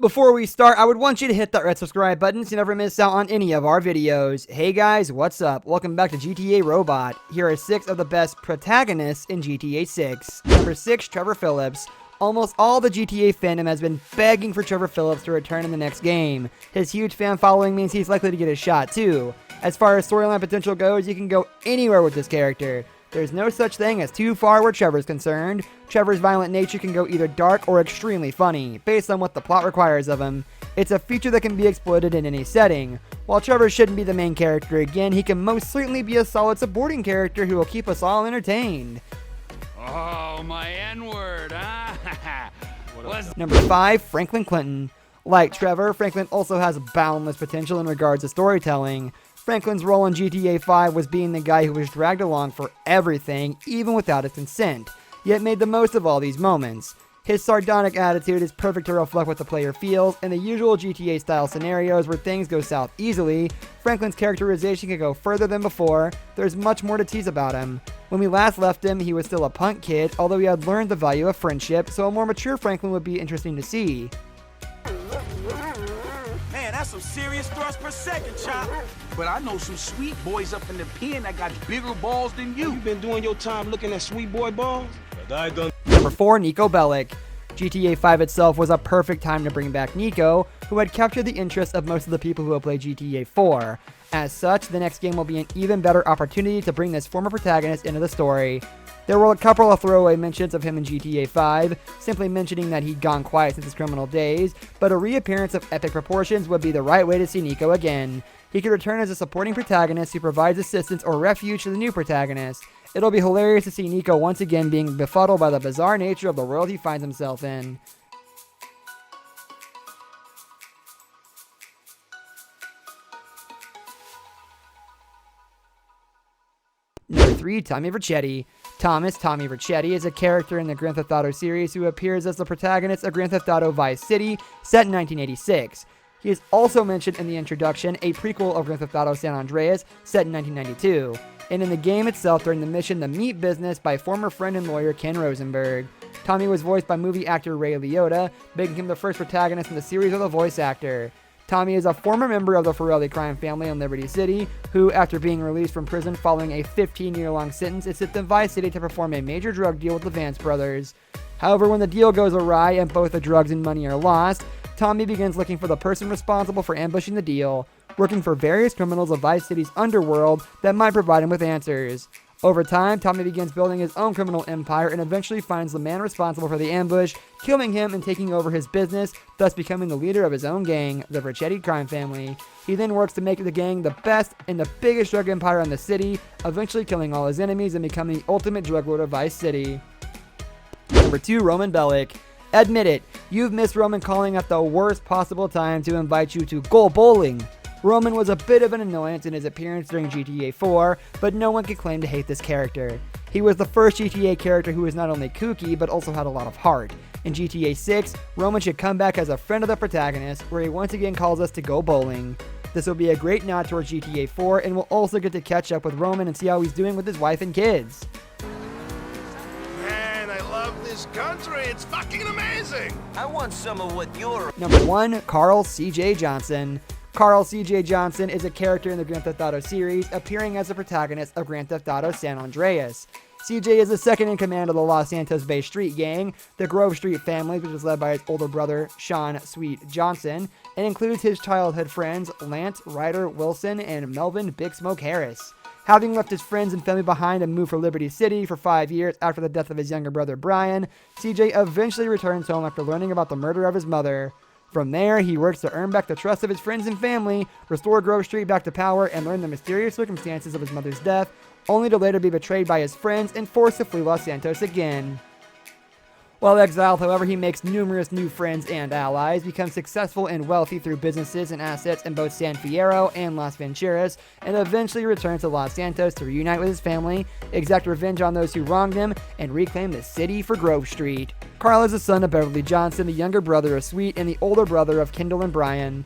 Before we start, I would want you to hit that red subscribe button so you never miss out on any of our videos. Hey guys, what's up? Welcome back to GTA Robot. Here are 6 of the best protagonists in GTA 6. Number 6, Trevor Phillips. Almost all the GTA fandom has been begging for Trevor Phillips to return in the next game. His huge fan following means he's likely to get a shot too. As far as storyline potential goes, you can go anywhere with this character. There's no such thing as too far where Trevor's concerned. Trevor's violent nature can go either dark or extremely funny, based on what the plot requires of him. It's a feature that can be exploited in any setting. While Trevor shouldn't be the main character again, he can most certainly be a solid supporting character who will keep us all entertained. Oh, my N-word, huh? Number 5, Franklin Clinton. Like Trevor, Franklin also has boundless potential in regards to storytelling. Franklin's role in GTA 5 was being the guy who was dragged along for everything, even without his consent, yet made the most of all these moments. His sardonic attitude is perfect to reflect what the player feels. In the usual GTA-style scenarios where things go south easily, Franklin's characterization can go further than before. There's much more to tease about him. When we last left him, he was still a punk kid, although he had learned the value of friendship, so a more mature Franklin would be interesting to see. Man, that's some serious thrust per second, Chop. But I know some sweet boys up in the pen that got bigger balls than you. You been doing your time looking at sweet boy balls? But I done. Number 4, Nico Bellic. GTA 5 itself was a perfect time to bring back Nico, who had captured the interest of most of the people who have played GTA 4. As such, the next game will be an even better opportunity to bring this former protagonist into the story. There were a couple of throwaway mentions of him in GTA 5, simply mentioning that he'd gone quiet since his criminal days, but a reappearance of epic proportions would be the right way to see Nico again. He could return as a supporting protagonist who provides assistance or refuge to the new protagonist. It'll be hilarious to see Nico once again being befuddled by the bizarre nature of the world he finds himself in. Number 3, Tommy Vercetti. Tommy Vercetti is a character in the Grand Theft Auto series who appears as the protagonist of Grand Theft Auto Vice City, set in 1986. He is also mentioned in the introduction, a prequel of Grand Theft Auto San Andreas, set in 1992, and in the game itself during the mission The Meat Business by former friend and lawyer Ken Rosenberg. Tommy was voiced by movie actor Ray Liotta, making him the first protagonist in the series with a voice actor. Tommy is a former member of the Forelli crime family in Liberty City, who, after being released from prison following a 15-year-long sentence, is sent to Vice City to perform a major drug deal with the Vance brothers. However, when the deal goes awry and both the drugs and money are lost, Tommy begins looking for the person responsible for ambushing the deal, working for various criminals of Vice City's underworld that might provide him with answers. Over time, Tommy begins building his own criminal empire and eventually finds the man responsible for the ambush, killing him and taking over his business, thus becoming the leader of his own gang, the Vercetti crime family. He then works to make the gang the best and the biggest drug empire in the city, eventually killing all his enemies and becoming the ultimate drug lord of Vice City. Number 2, Roman Bellic. Admit it, you've missed Roman calling at the worst possible time to invite you to go bowling. Roman was a bit of an annoyance in his appearance during GTA 4, but no one can claim to hate this character. He was the first GTA character who was not only kooky, but also had a lot of heart. In GTA 6, Roman should come back as a friend of the protagonist, where he once again calls us to go bowling. This will be a great nod towards GTA 4, and we'll also get to catch up with Roman and see how he's doing with his wife and kids. Man, I love this country. It's fucking amazing. I want some of what you're... Number 1, Carl C.J. Johnson. Carl C.J. Johnson is a character in the Grand Theft Auto series, appearing as the protagonist of Grand Theft Auto San Andreas. CJ is the second in command of the Los Santos Bay Street Gang, the Grove Street family, which is led by his older brother, Sean Sweet Johnson, and includes his childhood friends, Lance, Ryder, Wilson, and Melvin Big Smoke Harris. Having left his friends and family behind and moved for Liberty City for 5 years after the death of his younger brother, Brian, CJ eventually returns home after learning about the murder of his mother. From there, he works to earn back the trust of his friends and family, restore Grove Street back to power, and learn the mysterious circumstances of his mother's death, only to later be betrayed by his friends and forced to flee Los Santos again. While exiled, however, he makes numerous new friends and allies, becomes successful and wealthy through businesses and assets in both San Fierro and Las Venturas, and eventually returns to Los Santos to reunite with his family, exact revenge on those who wronged him, and reclaim the city for Grove Street. Carl is the son of Beverly Johnson, the younger brother of Sweet, and the older brother of Kendall and Brian.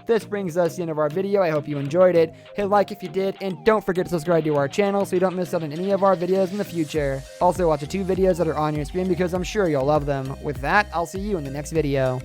This brings us to the end of our video. I hope you enjoyed it. Hit like if you did, and don't forget to subscribe to our channel so you don't miss out on any of our videos in the future. Also, watch the 2 videos that are on your screen because I'm sure you'll love them. With that, I'll see you in the next video.